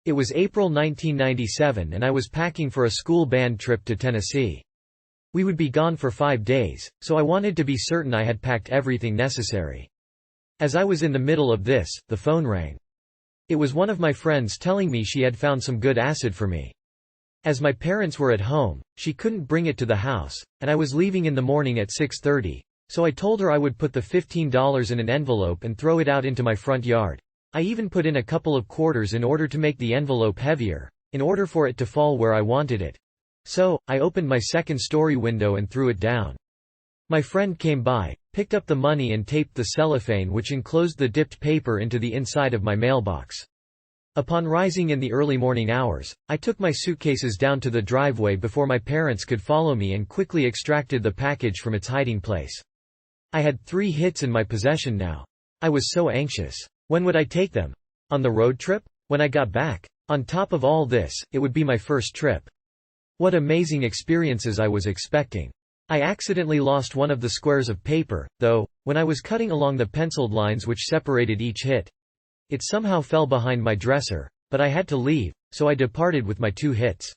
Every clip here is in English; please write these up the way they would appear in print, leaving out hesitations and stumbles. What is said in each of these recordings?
It was April 1997 and I was packing for a school band trip to Tennessee. We would be gone for 5 days, so I wanted to be certain I had packed everything necessary. As I was in the middle of this, the phone rang. It was one of my friends telling me she had found some good acid for me. As my parents were at home, she couldn't bring it to the house, and I was leaving in the morning at 6:30, so I told her I would put the $15 in an envelope and throw it out into my front yard. I even put in a couple of quarters in order to make the envelope heavier, in order for it to fall where I wanted it. So, I opened my second-story window and threw it down. My friend came by, picked up the money and taped the cellophane which enclosed the dipped paper into the inside of my mailbox. Upon rising in the early morning hours, I took my suitcases down to the driveway before my parents could follow me and quickly extracted the package from its hiding place. I had 3 hits in my possession now. I was so anxious. When would I take them? On the road trip? When I got back? On top of all this, it would be my first trip. What amazing experiences I was expecting. I accidentally lost one of the squares of paper, though, when I was cutting along the penciled lines which separated each hit. It somehow fell behind my dresser, but I had to leave, so I departed with my 2 hits.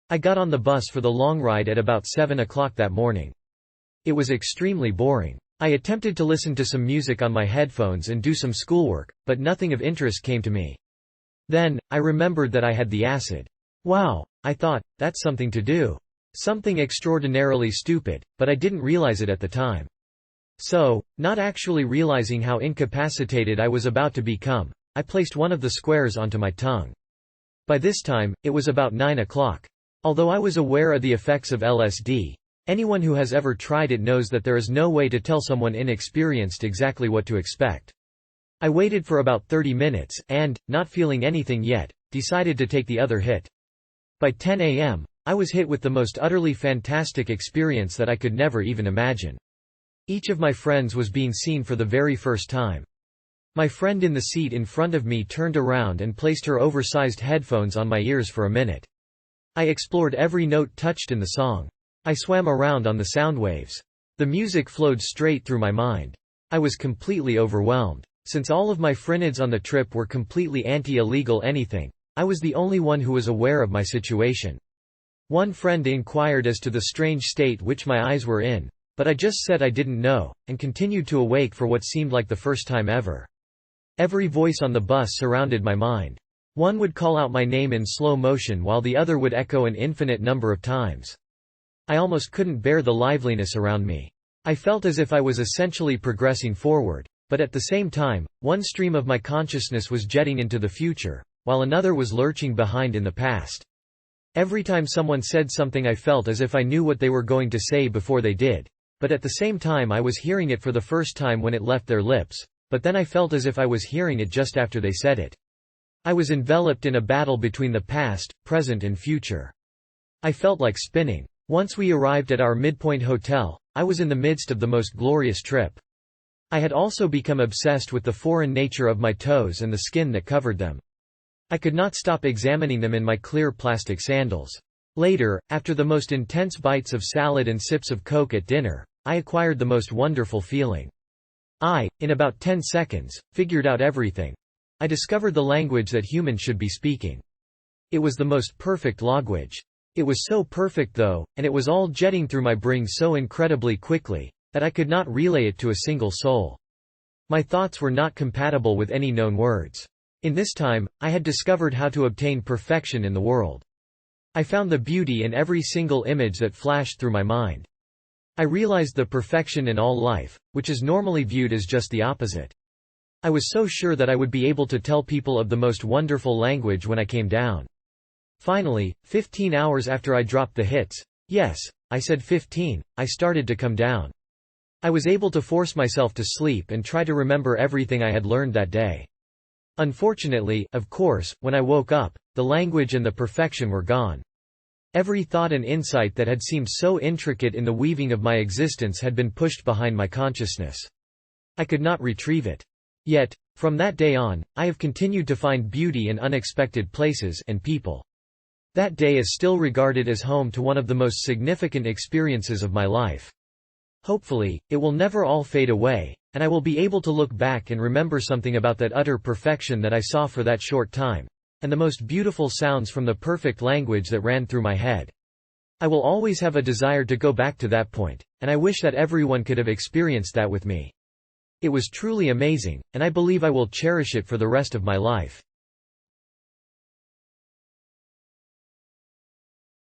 I got on the bus for the long ride at about 7 o'clock that morning. It was extremely boring. I attempted to listen to some music on my headphones and do some schoolwork, but nothing of interest came to me. Then, I remembered that I had the acid. Wow, I thought, that's something to do. Something extraordinarily stupid, but I didn't realize it at the time. So, not actually realizing how incapacitated I was about to become, I placed one of the squares onto my tongue. By this time, it was about 9 o'clock. Although I was aware of the effects of LSD, anyone who has ever tried it knows that there is no way to tell someone inexperienced exactly what to expect. I waited for about 30 minutes and, not feeling anything yet, decided to take the other hit. By 10 a.m., I was hit with the most utterly fantastic experience that I could never even imagine. Each of my friends was being seen for the very first time. My friend in the seat in front of me turned around and placed her oversized headphones on my ears for a minute. I explored every note touched in the song. I swam around on the sound waves. The music flowed straight through my mind. I was completely overwhelmed. Since all of my friends on the trip were completely anti-illegal anything, I was the only one who was aware of my situation. One friend inquired as to the strange state which my eyes were in, but I just said I didn't know, and continued to awake for what seemed like the first time ever. Every voice on the bus surrounded my mind. One would call out my name in slow motion while the other would echo an infinite number of times. I almost couldn't bear the liveliness around me. I felt as if I was essentially progressing forward, but at the same time, one stream of my consciousness was jetting into the future, while another was lurching behind in the past. Every time someone said something I felt as if I knew what they were going to say before they did, but at the same time I was hearing it for the first time when it left their lips, but then I felt as if I was hearing it just after they said it. I was enveloped in a battle between the past, present and future. I felt like spinning. Once we arrived at our midpoint hotel, I was in the midst of the most glorious trip. I had also become obsessed with the foreign nature of my toes and the skin that covered them. I could not stop examining them in my clear plastic sandals. Later, after the most intense bites of salad and sips of Coke at dinner, I acquired the most wonderful feeling. In about 10 seconds, figured out everything. I discovered the language that humans should be speaking. It was the most perfect language. It was so perfect though, and it was all jetting through my brain so incredibly quickly, that I could not relay it to a single soul. My thoughts were not compatible with any known words. In this time, I had discovered how to obtain perfection in the world. I found the beauty in every single image that flashed through my mind. I realized the perfection in all life, which is normally viewed as just the opposite. I was so sure that I would be able to tell people of the most wonderful language when I came down. Finally, 15 hours after I dropped the hits, yes, I said 15, I started to come down. I was able to force myself to sleep and try to remember everything I had learned that day. Unfortunately, of course, when I woke up, the language and the perfection were gone. Every thought and insight that had seemed so intricate in the weaving of my existence had been pushed behind my consciousness. I could not retrieve it. Yet, from that day on, I have continued to find beauty in unexpected places and people. That day is still regarded as home to one of the most significant experiences of my life. Hopefully, it will never all fade away, and I will be able to look back and remember something about that utter perfection that I saw for that short time. and the most beautiful sounds from the perfect language that ran through my head. I will always have a desire to go back to that point, and I wish that everyone could have experienced that with me. It was truly amazing, and I believe I will cherish it for the rest of my life.